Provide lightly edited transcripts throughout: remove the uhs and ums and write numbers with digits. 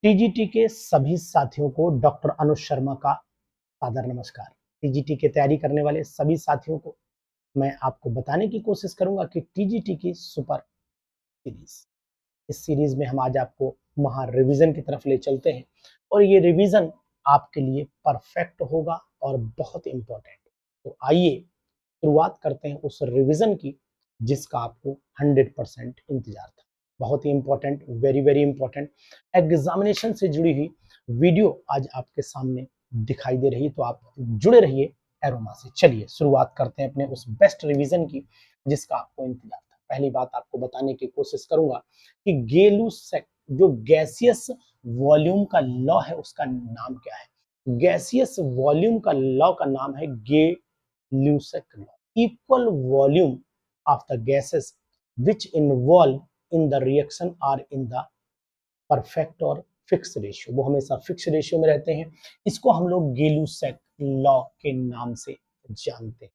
TGT के सभी साथियों को डॉक्टर अनुज शर्मा का सादर नमस्कार। टीजीटी की तैयारी करने वाले सभी साथियों को मैं आपको बताने की कोशिश करूंगा कि टीजीटी की सुपर सीरीज, इस सीरीज में हम आज आपको महा रिवीजन की तरफ ले चलते हैं और ये रिवीजन आपके लिए परफेक्ट होगा और बहुत इंपॉर्टेंट। तो आइए शुरुआत करते हैं उस रिवीजन की जिसका आपको 100% इंतजार था। बहुत ही important, very very important examination से जुड़ी हुई वीडियो आज आपके सामने दिखाई दे रही है, तो आप जुड़े रहिए एरोमा से। चलिए शुरुआत करते हैं अपने उस बेस्ट रिवीजन की जिसका आपको इंतजार था। पहली बात आपको बताने की कोशिश करूंगा कि गेलू सेक जो गैसियस वॉल्यूम का लॉ है उसका नाम क्या है। गैसियस वॉल्यूम का लॉ का नाम है गे-ल्यूसेक law. Equal volume of the gases which involve in the reaction are in the perfect और फिक्स रेशियो, वो हमेशा फिक्स रेशियो में रहते हैं। इसको हम लोग गेलुसेक लॉ के नाम से जानते हैं।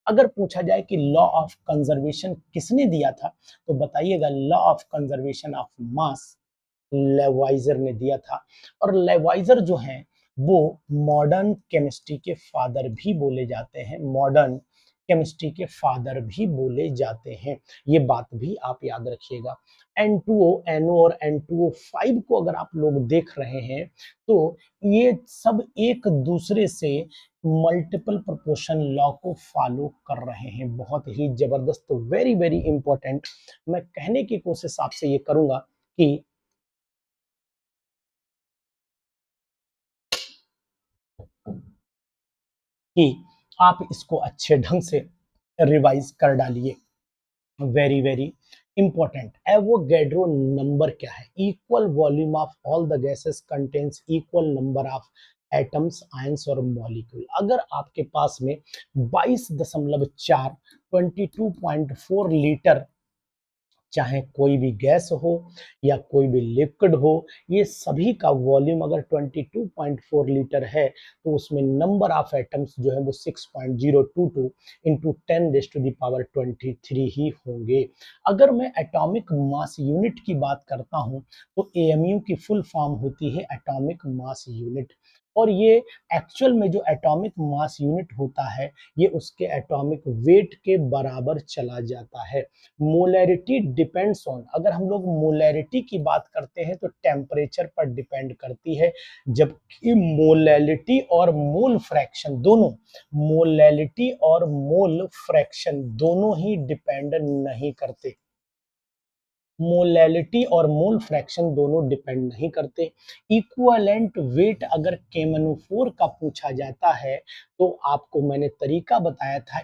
अगर पूछा जाए कि लॉ ऑफ कंजर्वेशन किसने दिया था, तो बताइएगा law of conservation of mass Lavoisier ने दिया था। और लेवाइजर जो हैं वो मॉडर्न केमिस्ट्री के फादर भी बोले जाते हैं, मॉडर्न केमिस्ट्री के फादर भी बोले जाते हैं। ये बात भी आप याद रखिएगा। N2O, NO और N2O5 को अगर आप लोग देख रहे हैं तो ये सब एक दूसरे से मल्टीपल प्रोपोर्शन लॉ को फॉलो कर रहे हैं। बहुत ही जबरदस्त, वेरी वेरी इंपॉर्टेंट। मैं कहने की कोशिश आपसे ये करूंगा कि कि आप इसको अच्छे ढंग से रिवाइज कर डालिए। Very very important. Avogadro number क्या है? Equal volume of all the gases contains equal number of atoms, ions और मॉलिक्यूल। अगर आपके पास में 22.4 22.4 लीटर चाहे कोई भी गैस हो या कोई भी लिक्विड हो, ये सभी का वॉल्यूम अगर 22.4 लीटर है तो उसमें नंबर ऑफ एटम्स जो है वो 6.022 इंटू 10⁻23 ही होंगे। अगर मैं एटॉमिक मास यूनिट की बात करता हूं तो एएमयू की फुल फॉर्म होती है एटॉमिक मास यूनिट। और ये एक्चुअल में जो एटॉमिक मास यूनिट होता है ये उसके एटॉमिक वेट के बराबर चला जाता है। मोलैरिटी डिपेंड्स ऑन, अगर हम लोग मोलैरिटी की बात करते हैं तो टेम्परेचर पर डिपेंड करती है, जबकि मोलैलिटी और मोल फ्रैक्शन दोनों, मोलैलिटी और मोल फ्रैक्शन दोनों ही डिपेंड नहीं करते। मोलैलिटी और मोल फ्रैक्शन दोनों डिपेंड नहीं करते। इक्विवेलेंट वेट अगर KMnO4 का पूछा जाता है तो आपको मैंने तरीका बताया था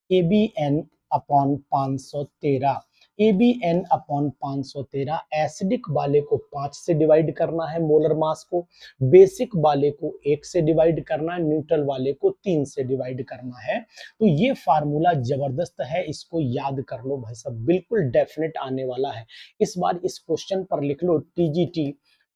ABN upon 513। ABN upon 513, acidic वाले को 5 से डिवाइड करना है मोलर मास को, बेसिक वाले को 1 से डिवाइड करना है, न्यूट्रल वाले को 3 से डिवाइड करना है। तो ये फार्मूला जबरदस्त है, इसको याद कर लो भाई साहब, बिल्कुल डेफिनेट आने वाला है। इस बार इस क्वेश्चन पर लिख लो टीजीटी,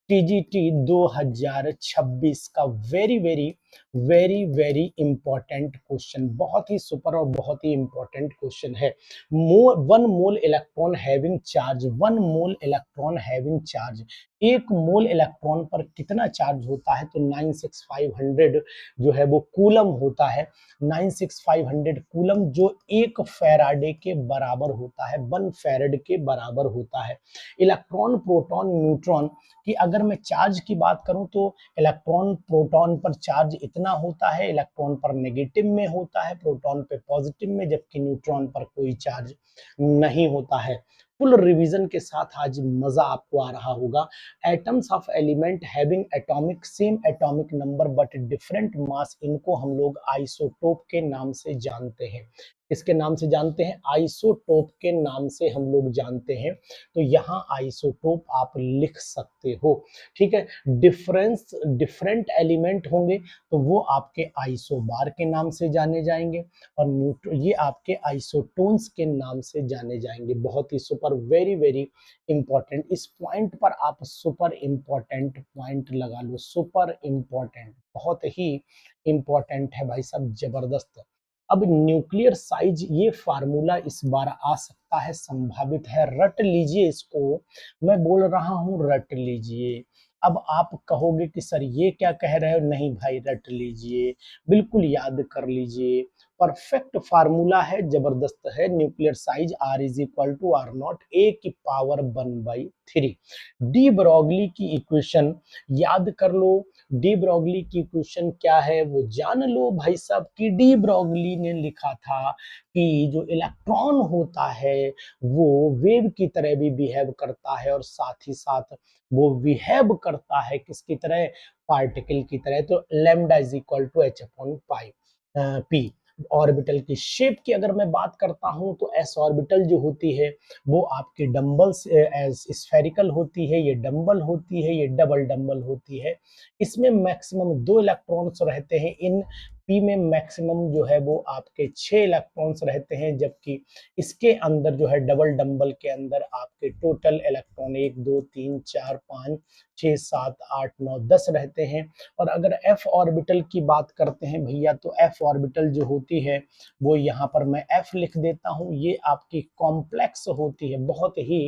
टीजीटी 2026 का very very very very important question, बहुत ही सुपर और बहुत ही इंपॉर्टेंट क्वेश्चन है। One mole electron having charge, one mole electron having charge, एक मोल इलेक्ट्रॉन पर कितना चार्ज होता है? तो 96500 जो है वो कूलम होता है। 96500 कूलम जो एक फैराडे के बराबर होता है, 1 फैराड के बराबर होता है। इलेक्ट्रॉन प्रोटॉन न्यूट्रॉन की अगर मैं चार्ज की बात करूं तो इलेक्ट्रॉन प्रोटॉन पर चार्ज इतना होता है, इलेक्ट्रॉन पर नेगेटिव में होता है, प्रोटॉन पे पॉजिटिव में, जबकि न्यूट्रॉन पर कोई चार्ज नहीं होता है। फुल रिवीजन के साथ आज मजा आपको आ रहा होगा। Atoms of element having atomic same atomic number but different mass, इनको हम लोग आइसोटोप के नाम से जानते हैं। किसके नाम से जानते हैं? आइसोटोप के नाम से हम लोग जानते हैं। तो यहाँ आइसोटोप आप लिख सकते हो, ठीक है। डिफरेंस, डिफरेंट एलिमेंट होंगे तो वो आपके आइसोबार के नाम से जाने जाएंगे और न्यूट्रॉन ये आपके आइसोटोन्स के नाम से जाने जाएंगे। बहुत ही सुपर, वेरी वेरी इंपॉर्टेंट। इस पॉइंट पर आप सुपर इंपॉर्टेंट पॉइंट लगा लो, सुपर इंपॉर्टेंट, बहुत ही इंपॉर्टेंट है भाई साहब, जबरदस्त। अब न्यूक्लियर साइज ये फार्मूला इस बार आ सकता है, संभावित है, रट लीजिए इसको, मैं बोल रहा हूँ रट लीजिए। अब आप कहोगे कि सर ये क्या कह रहे हो, नहीं भाई रट लीजिए, बिल्कुल याद कर लीजिए, परफेक्ट फार्मूला है, जबरदस्त है, nuclear size R is equal to R naught A की पावर 1/3। डी ब्रॉगली की इक्वेशन याद कर लो, डी ब्रॉगली की इक्वेशन क्या है वो जान लो भाई साहब, कि डी ब्रॉगली ने लिखा था कि जो इलेक्ट्रॉन होता है वो वेव की तरह भी बिहेव करता है, और साथ ही साथ वो बिहेव करता है किसकी तरह, पार्टिकल की तरह। तो lambda is equal to H upon pi P. Orbital की शेप की अगर मैं बात करता हूं तो एस ऑर्बिटल जो होती है वो आपके डंबल स्फेरिकल होती है, ये डंबल होती है, ये डबल डंबल होती है। इसमें मैक्सिमम 2 इलेक्ट्रॉन्स रहते हैं, इन पी में मैक्सिमम जो है वो आपके 6 इलेक्ट्रॉन्स रहते हैं, जबकि इसके अंदर जो है डबल डंबल के अंदर आपके टोटल इलेक्ट्रॉन 1 2 3 4 5 6 7 8 9 10 रहते हैं। और अगर एफ ऑर्बिटल की बात करते हैं भैया, तो एफ ऑर्बिटल जो होती है वो यहाँ पर मैं एफ लिख देता हूँ, ये आपकी कॉम्प्लेक्स होती है, बहुत ही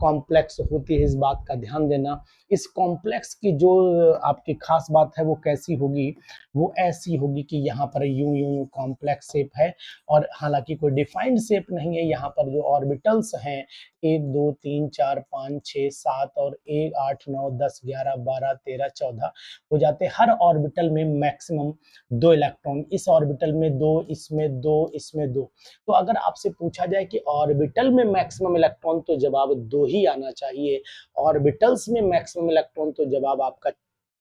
कॉम्प्लेक्स होती है, इस बात का ध्यान देना। इस कॉम्प्लेक्स की जो आपकी खास बात है वो कैसी होगी, वो ऐसी होगी कि यहाँ पर यूं यूं कॉम्प्लेक्स शेप है, और हालांकि कोई डिफाइंड शेप नहीं है। यहाँ पर जो ऑर्बिटल्स हैं 1 2 3 4 5 6 7 और 1 8 9 10 11 12 13 14 हो जाते हैं। हर ऑर्बिटल में मैक्सिमम 2 इलेक्ट्रॉन, इस ऑर्बिटल में 2, इसमें 2, इसमें 2। तो अगर आपसे पूछा जाए कि ऑर्बिटल में मैक्सिमम इलेक्ट्रॉन, तो जवाब 2 ही आना चाहिए। ऑर्बिटल्स में मैक्सिमम इलेक्ट्रॉन, तो जवाब आपका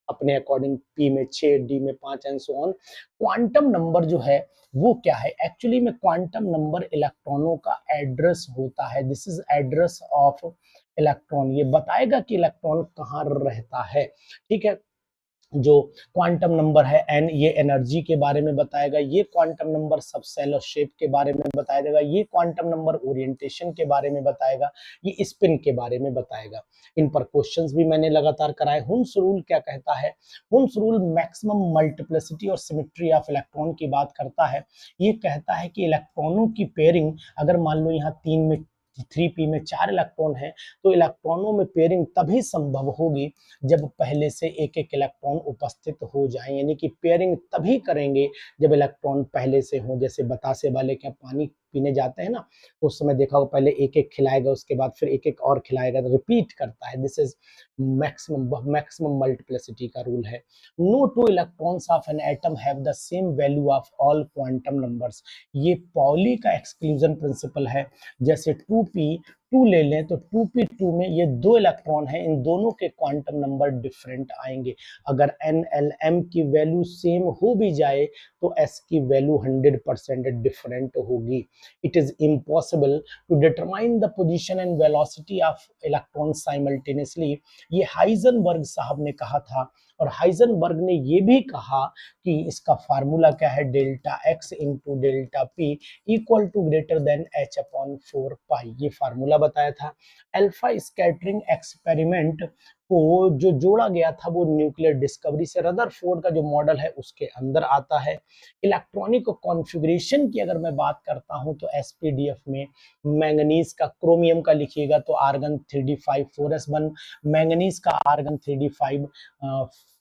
अपने अकॉर्डिंग पी में 6, डी में 5 and so on. Quantum number जो है वो क्या है, एक्चुअली में क्वांटम नंबर इलेक्ट्रॉनों का एड्रेस होता है, this is address of electron, ये बताएगा कि इलेक्ट्रॉन कहाँ रहता है। ठीक है, जो क्वांटम नंबर है एन, ये एनर्जी के बारे में बताएगा, ये क्वांटम नंबर सब सेल और शेप के बारे में बताएगा, ये क्वांटम नंबर ओरिएंटेशन के बारे में बताएगा, ये स्पिन के बारे में बताएगा। इन पर क्वेश्चंस भी मैंने लगातार कराए। हुन्स रूल क्या कहता है, हुन्स रूल मैक्सिमम मल्टीप्लिसिटी और सिमेट्री ऑफ इलेक्ट्रॉन की बात करता है। ये कहता है कि इलेक्ट्रॉनों की पेयरिंग, अगर मान लो यहाँ 3 में 3p में 4 इलेक्ट्रॉन है, तो इलेक्ट्रॉनों में पेयरिंग तभी संभव होगी जब पहले से एक एक इलेक्ट्रॉन उपस्थित हो जाए, यानी कि पेयरिंग तभी करेंगे जब इलेक्ट्रॉन पहले से हो। जैसे बतासे वाले क्या पानी पीने जाते हैं ना, तो उस समय देखा होगा पहले एक एक खिलाएगा, उसके बाद फिर एक एक और खिलाएगा, तो रिपीट करता है। दिस इज मैक्सिमम मल्टीप्लिसिटी का रूल है। No two electrons of an atom have the same value of all quantum numbers, ये पॉली का एक्सक्लूजन प्रिंसिपल है। जैसे 2p 2 ले लें तो 2p2 में ये 2 इलेक्ट्रॉन हैं, इन दोनों के क्वांटम नंबर डिफरेंट आएंगे। अगर NLM की वैल्यू सेम हो भी जाए तो S की वैल्यू 100% डिफरेंट होगी। It is impossible to determine the position and velocity of electron simultaneously, ये हाइजेनबर्ग साहब ने कहा था। और हाइजेनबर्ग ने ये भी कहा कि इसका फार्मूला क्या है, delta x into delta p equal to greater than h upon 4 pi, ये फार्मूला बताया था। अल्फा स्कैटरिंग एक्सपेरिमेंट को जो जोड़ा गया था वो न्यूक्लियर डिस्कवरी से, रदरफोर्ड का जो मॉडल है उसके अंदर आता है। इलेक्ट्रॉनिक कॉन्फ़िगरेशन की अगर मैं बात करता हूं तो एसपीडीएफ में मैंगनीज का, क्रोमियम का लिखिएगा तो आर्गन 3d5 4s1, मैंगनीज का आर्गन 3d5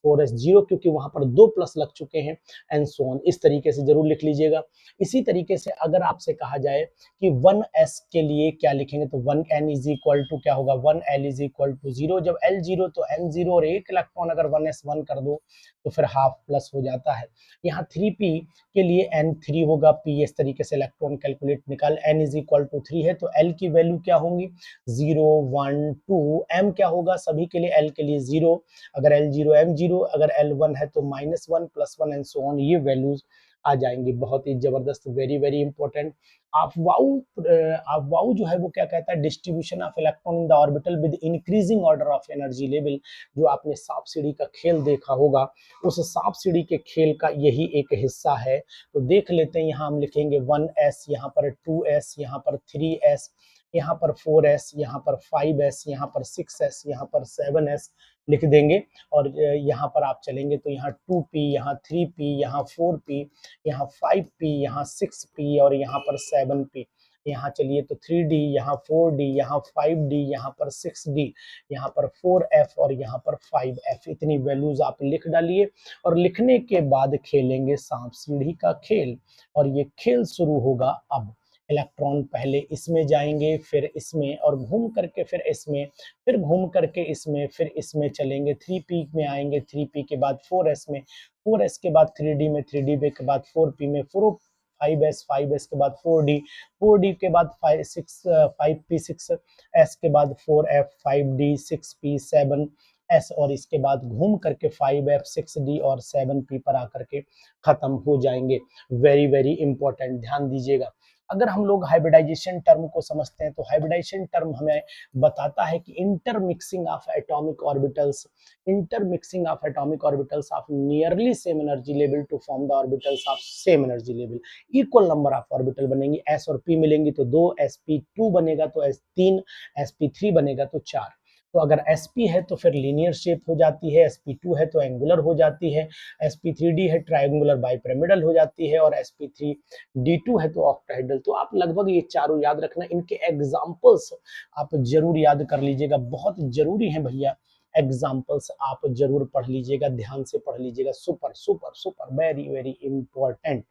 4s0, क्योंकि वहां पर 2 प्लस लग चुके हैं, एंड सो ऑन। इस तरीके से जरूर लिख लीजिएगा। इसी तरीके से अगर आपसे कहा जाए कि 1s के लिए क्या लिखेंगे, तो 1n इज इक्वल टू क्या होगा, 1l इज इक्वल टू 0, जब l 0 तो n 0, और एक इलेक्ट्रॉन अगर 1s1 कर दो तो फिर हाफ प्लस हो जाता है। यहाँ 3p के लिए n 3 होगा, p इस तरीके से इलेक्ट्रॉन कैलकुलेट निकाल, n इज इक्वल टू 3 है तो l की वैल्यू क्या होंगी, 0 1 2, m क्या होगा सभी के लिए, l के लिए 0, अगर l 0 m 0, अगर l 1 है तो -1 +1 एंड सो ऑन, ये वैल्यूज आ जाएंगी। बहुत ही जबरदस्त, वेरी वेरी इंपॉर्टेंट। आप वाउ जो है वो क्या कहता है, distribution of electron in the orbital with increasing order of energy level. जो आपने सांप सीढ़ी का खेल देखा होगा, उस सांप सीढ़ी के खेल का यही एक हिस्सा है। तो देख लेते हैं, यहाँ हम लिखेंगे 1s, यहाँ पर 2s, यहाँ पर 3s, यहाँ पर 4s, यहाँ पर 5s, यहाँ पर 6s, यहाँ पर 7s लिख देंगे और यहाँ पर आप चलेंगे तो यहाँ 2p, यहाँ 3p, यहाँ 4p, यहाँ 5p, यहाँ 6p और यहाँ पर 7p। यहाँ चलिए तो 3d, यहाँ 4d, यहाँ 5d, यहाँ पर 6d, यहाँ पर 4f और यहाँ पर 5f। इतनी वैल्यूज आप लिख डालिए और लिखने के बाद खेलेंगे सांप सीढ़ी का खेल। और ये खेल शुरू होगा अब। इलेक्ट्रॉन पहले इसमें जाएंगे, फिर इसमें और घूम करके फिर इसमें, फिर घूम करके इसमें, फिर इसमें चलेंगे, 3p में आएंगे, 3p के बाद 4s में, 4s के बाद 3d में, 3d के बाद 4p में, 4 5s, 5s के बाद 4d, 4d के बाद 5 6 5p, 6s के बाद 4f, 5d, 6p, 7s और इसके बाद घूम करके 5f, 6d और 7p पर आकर के खत्म हो जाएंगे। वेरी वेरी इंपॉर्टेंट, ध्यान दीजिएगा। अगर हम लोग हाइब्रिडाइजेशन टर्म को समझते हैं तो हाइब्रिडाइजेशन टर्म हमें बताता है कि intermixing of atomic orbitals, intermixing of atomic orbitals of nearly same energy level to form the orbitals of same energy level। Equal number of orbital बनेंगी, s और p मिलेंगी तो 2, sp2 बनेगा तो s3, sp3 बनेगा तो 4। तो अगर sp है तो फिर लीनियर शेप हो जाती है, sp2 है तो एंगुलर हो जाती है, sp3d है ट्रायंगुलर बाइपिरामिडल हो जाती है और sp3d2 है तो ऑक्टाहेड्रल। तो आप लगभग ये चारों याद रखना, इनके एग्जाम्पल्स आप जरूर याद कर लीजिएगा, बहुत जरूरी है भैया। एग्जाम्पल्स आप जरूर पढ़ लीजिएगा, ध्यान से पढ़ लीजिएगा। Super super super, very very important,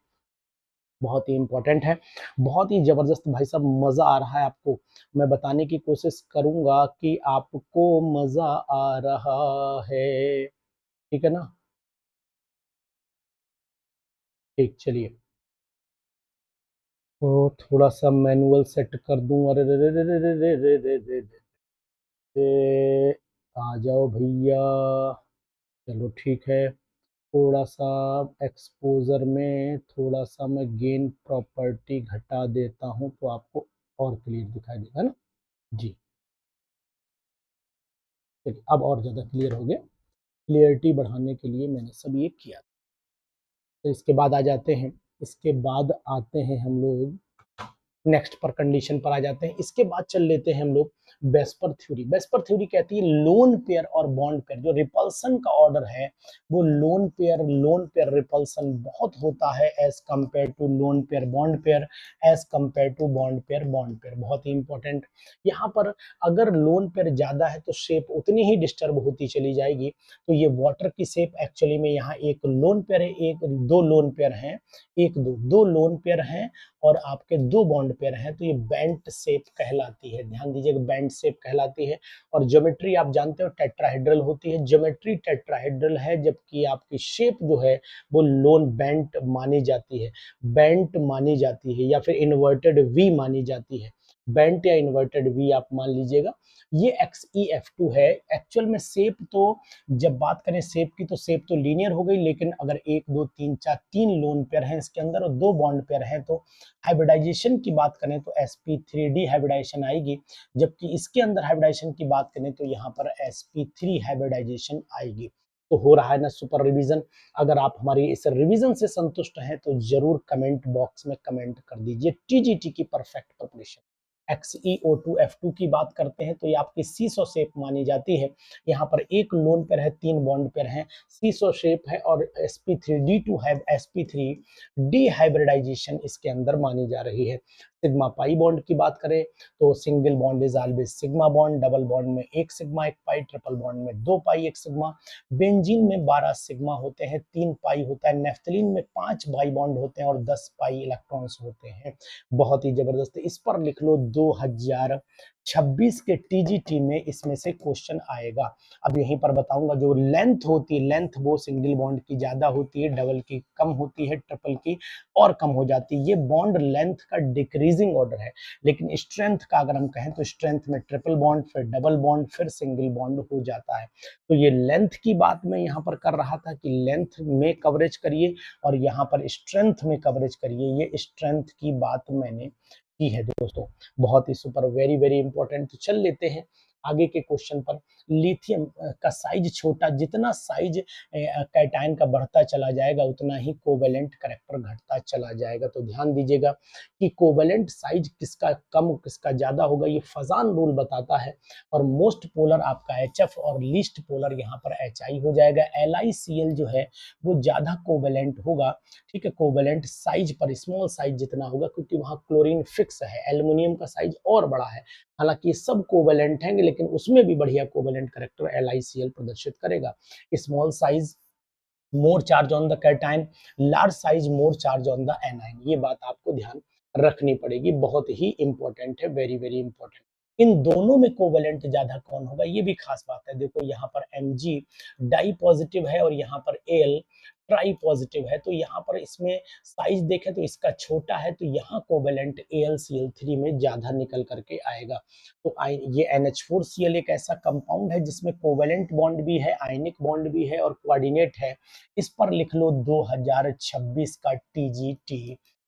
बहुत ही इंपॉर्टेंट है, बहुत ही जबरदस्त भाई साहब। मजा आ रहा है आपको, मैं बताने की कोशिश करूंगा कि आपको मजा आ रहा है, ठीक है ना। ठीक, चलिए तो थोड़ा सा मैनुअल सेट कर दूं। अरे रे रे रे रे रे रे रे रे रे रे, आ जाओ भैया। चलो ठीक है, थोड़ा सा एक्सपोजर में थोड़ा सा मैं गेन प्रॉपर्टी घटा देता हूं तो आपको और क्लियर दिखाई देगा ना जी। चलिए अब और ज़्यादा क्लियर हो गया। क्लियरिटी बढ़ाने के लिए मैंने सब ये किया। तो इसके बाद आ जाते हैं, इसके बाद आते हैं हम लोग नेक्स्ट पर कंडीशन पर आ जाते हैं। इसके बाद चल लेते हैं हम लोग बेस्पर थ्योरी। बेस्पर थ्योरी कहती है लोन पेयर और बॉन्ड पेयर, जो रिपल्सन का ऑर्डर है वो लोन पेयर रिपल्सन बहुत होता है as compare to lone pair bond pair, as compare to bond pair. बहुत ही इंपॉर्टेंट। यहाँ पर अगर लोन पेयर ज्यादा है तो शेप उतनी ही डिस्टर्ब होती चली जाएगी। तो ये वाटर की शेप एक्चुअली में यहाँ एक लोन पेयर है, एक दो लोन पेयर हैं, एक दो लोन पेयर हैं और आपके दो बॉन्ड पेयर हैं, तो ये बेंट शेप कहलाती है। ध्यान दीजिएगा, बेंट शेप कहलाती है। और ज्योमेट्री आप जानते हो टेट्राहेड्रल होती है, ज्योमेट्री टेट्राहेड्रल है, जबकि आपकी शेप जो है वो लोन बेंट मानी जाती है, बेंट मानी जाती है या फिर इन्वर्टेड वी मानी जाती है। बेंट या इन्वर्टेड वी आप मान लीजिएगा। ये XeF2 है। एक्चुअल में शेप तो जब बात करें शेप की तो शेप तो लीनियर हो गई, लेकिन अगर 1 2 3 4 3 लोन पेयर हैं इसके अंदर और दो बॉन्ड पेयर हैं तो हाइब्रिडाइजेशन की बात करें तो sp3d हाइब्रिडाइजेशन आएगी, जबकि इसके अंदर हाइब्रिडाइजेशन की बात करें तो यहाँ पर sp3 हाइब्रिडाइजेशन आएगी। तो हो रहा है ना सुपर रिवीजन। अगर आप हमारी इस रिवीजन से संतुष्ट हैं तो जरूर कमेंट बॉक्स में कमेंट कर दीजिए। टीजीटी की परफेक्ट प्रिपरेशन। XeO2F2 की बात करते हैं तो ये आपकी सीसो शेप मानी जाती है। यहाँ पर एक लोन पेयर है, तीन बॉन्ड पेयर हैं, सीसो शेप है और sp3d2 है, sp3d हाइब्रिडाइजेशन इसके अंदर मानी जा रही है। सिग्मा पाई बॉन्ड की बात करें तो single bond is always sigma bond, double bond में एक सिग्मा एक पाई, ट्रिपल बॉन्ड में दो पाई एक सिग्मा। बेंजीन में 12 सिग्मा होते हैं, 3 पाई होता है। नेफ्थलीन में 5 बाई बॉन्ड होते हैं और 10 पाई इलेक्ट्रॉन्स होते हैं। बहुत ही जबरदस्त, इस पर लिख लो 2026 के टीजीटी में इसमें से क्वेश्चन आएगा। अब यहीं पर बताऊंगा, जो लेंथ होती है, लेंथ वो सिंगल बॉन्ड की ज्यादा होती है, डबल की कम होती है, ट्रिपल की और कम हो जाती है। ये बॉन्ड लेंथ का डिक्रीजिंग ऑर्डर है, लेकिन स्ट्रेंथ का अगर हम कहें तो स्ट्रेंथ में ट्रिपल बॉन्ड, फिर डबल बॉन्ड, फिर सिंगल बॉन्ड हो जाता है। तो ये लेंथ की बात मैं यहाँ पर कर रहा था कि लेंथ में कवरेज करिए और यहाँ पर स्ट्रेंथ में कवरेज करिए, ये स्ट्रेंथ की बात मैंने की है दोस्तों। बहुत ही सुपर, वेरी वेरी इंपॉर्टेंट। तो चल लेते हैं आगे के क्वेश्चन पर लिथियम का साइज छोटा, जितना साइज कैटायन का बढ़ता चला जाएगा उतना ही कोवेलेंट करैक्टर घटता चला जाएगा। तो ध्यान दीजिएगा कि कोवेलेंट साइज किसका कम किसका ज्यादा होगा ये फजान रूल बताता है। और मोस्ट पोलर आपका HF और लीस्ट पोलर यहाँ पर HI हो जाएगा। LiCl जो है वो ज्यादा कोवेलेंट होगा, ठीक है, कोवेलेंट साइज पर स्मॉल साइज जितना होगा, क्योंकि वहां क्लोरीन फिक्स है, एल्युमिनियम का साइज और बड़ा है। हालांकि सब कोवेलेंट हैं लेकिन उसमें भी बढ़िया कोवेलेंट करैक्टर LiCl प्रदर्शित करेगा। Small size more charge on the cation, large size more charge on the anion. ये बात आपको ध्यान रखनी पड़ेगी, बहुत ही इंपॉर्टेंट है, वेरी वेरी इंपॉर्टेंट। इन दोनों में कोवेलेंट ज्यादा कौन होगा ये भी खास बात है। देखो यहाँ पर Mg डाई पॉजिटिव है और यहाँ पर Al ट्राई पॉजिटिव है, तो यहाँ पर इसमें साइज देखें तो इसका छोटा है, तो यहाँ कोवेलेंट AlCl3 में ज्यादा निकल करके आएगा। तो ये NH4Cl एक ऐसा कंपाउंड है जिसमें कोवेलेंट बॉन्ड भी है, आयनिक बॉन्ड भी है और कोऑर्डिनेट है। इस पर लिख लो 2026 का TGT।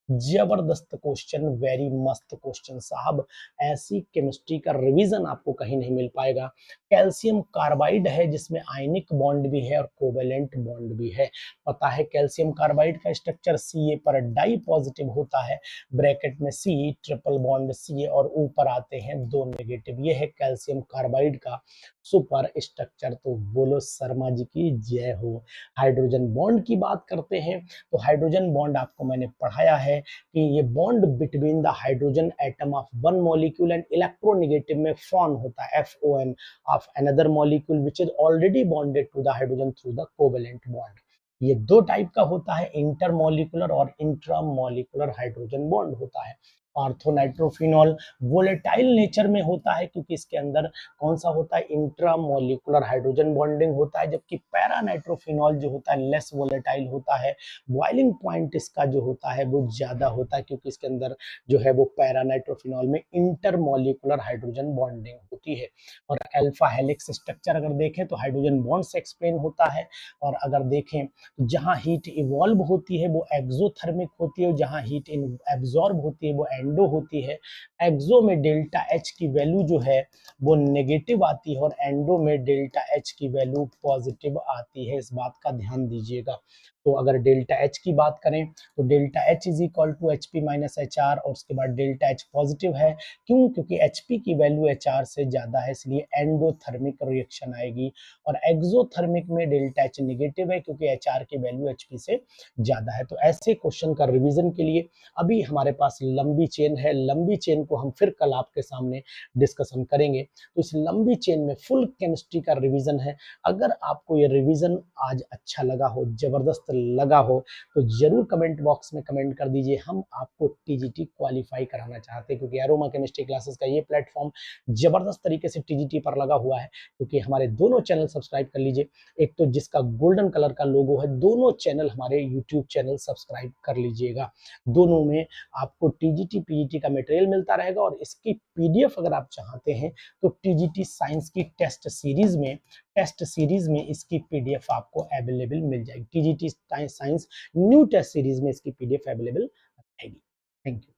जबरदस्त क्वेश्चन, वेरी मस्त क्वेश्चन साहब। ऐसी केमिस्ट्री का रिवीजन आपको कहीं नहीं मिल पाएगा। कैल्शियम कार्बाइड है जिसमें आयनिक बॉन्ड भी है और कोवेलेंट बॉन्ड भी है। पता है कैल्शियम कार्बाइड का स्ट्रक्चर Ca पर डाई पॉजिटिव होता है, ब्रैकेट में C ट्रिपल बॉन्ड Ca और ऊपर आते हैं दो नेगेटिव। ये है कैल्शियम कार्बाइड का सुपर स्ट्रक्चर। तो बोलो शर्मा जी की जय हो। हाइड्रोजन बॉन्ड की बात करते हैं तो हाइड्रोजन बॉन्ड आपको मैंने पढ़ाया है कि ये bond between the hydrogen atom of one molecule and electronegative में फॉर्म होता है FON of another molecule which is already bonded to the hydrogen through the covalent bond. ये दो टाइप का होता है, इंटरमॉलिक्यूलर और इंट्रामॉलिक्यूलर हाइड्रोजन बॉन्ड होता है। ऑर्थोनाइट्रोफिनॉल वोलेटाइल नेचर में होता है क्योंकि इसके अंदर कौन सा होता है, इंट्रामॉलिक्यूलर हाइड्रोजन बॉन्डिंग होता है, जबकि पैरानाइट्रोफिनॉल जो होता है लेस वोलेटाइल होता है। बॉइलिंग पॉइंट इसका जो होता है वो ज्यादा होता है क्योंकि इसके अंदर जो है वो पैरानाइट्रोफिनॉल में इंटरमॉलिक्यूलर हाइड्रोजन बॉन्डिंग होती है। और अल्फा हेलिक्स स्ट्रक्चर अगर देखें तो हाइड्रोजन बॉन्ड से एक्सप्लेन होता है। और अगर देखें तो जहां हीट इवॉल्व होती है वो एक्सोथर्मिक होती है, जहां हीट एब्जॉर्ब होती है वो एंडो होती है। एक्सो में डेल्टा H की वैल्यू जो है वो नेगेटिव आती है और एंडो में डेल्टा H की वैल्यू पॉजिटिव आती है। इस बात का ध्यान दीजिएगा। तो अगर डेल्टा H की बात करें तो delta H is equal to HP minus HR और उसके बाद डेल्टा H पॉजिटिव है। क्यों? क्योंकि HP की वैल्यू HR से ज्यादा है, इसलिए एंडोथर्मिक रिएक्शन आएगी। और एक्सोथर्मिक में डेल्टा H नेगेटिव है क्योंकि HR की वैल्यू HP से ज्यादा है। तो ऐसे क्वेश्चन का रिवीजन के लिए अभी हमारे पास लंबी चेन है, लंबी चेन को हम फिर कल आपके सामने डिस्कशन करेंगे। तो इस लंबी चेन में फुल केमिस्ट्री का रिवीजन है। अगर आपको ये रिवीजन आज अच्छा लगा हो, जबरदस्त लगा हो, तो जरूर कमेंट बॉक्स में कमेंट कर दीजिए। हम आपको TGT क्वालिफाई कराना चाहते हैं क्योंकि एरोमा केमिस्ट्री क्लासेस का ये प्लेटफॉर्म जबरदस्त तरीके से TGT पर लगा हुआ है। क्योंकि हमारे दोनों चैनल सब्सक्राइब कर लीजिए, एक तो जिसका गोल्डन कलर का लोगो है, दोनों चैनल हमारे यूट्यूब चैनल सब्सक्राइब कर लीजिएगा। दोनों में आपको TGT PGT का मटेरियल मिलता रहेगा और इसकी PDF अगर आप चाहते हैं तो TGT साइंस की टेस्ट सीरीज में इसकी PDF आपको अवेलेबल मिल जाएगी। TGT science new test series में इसकी PDF अवेलेबल रहेगी। Thank you.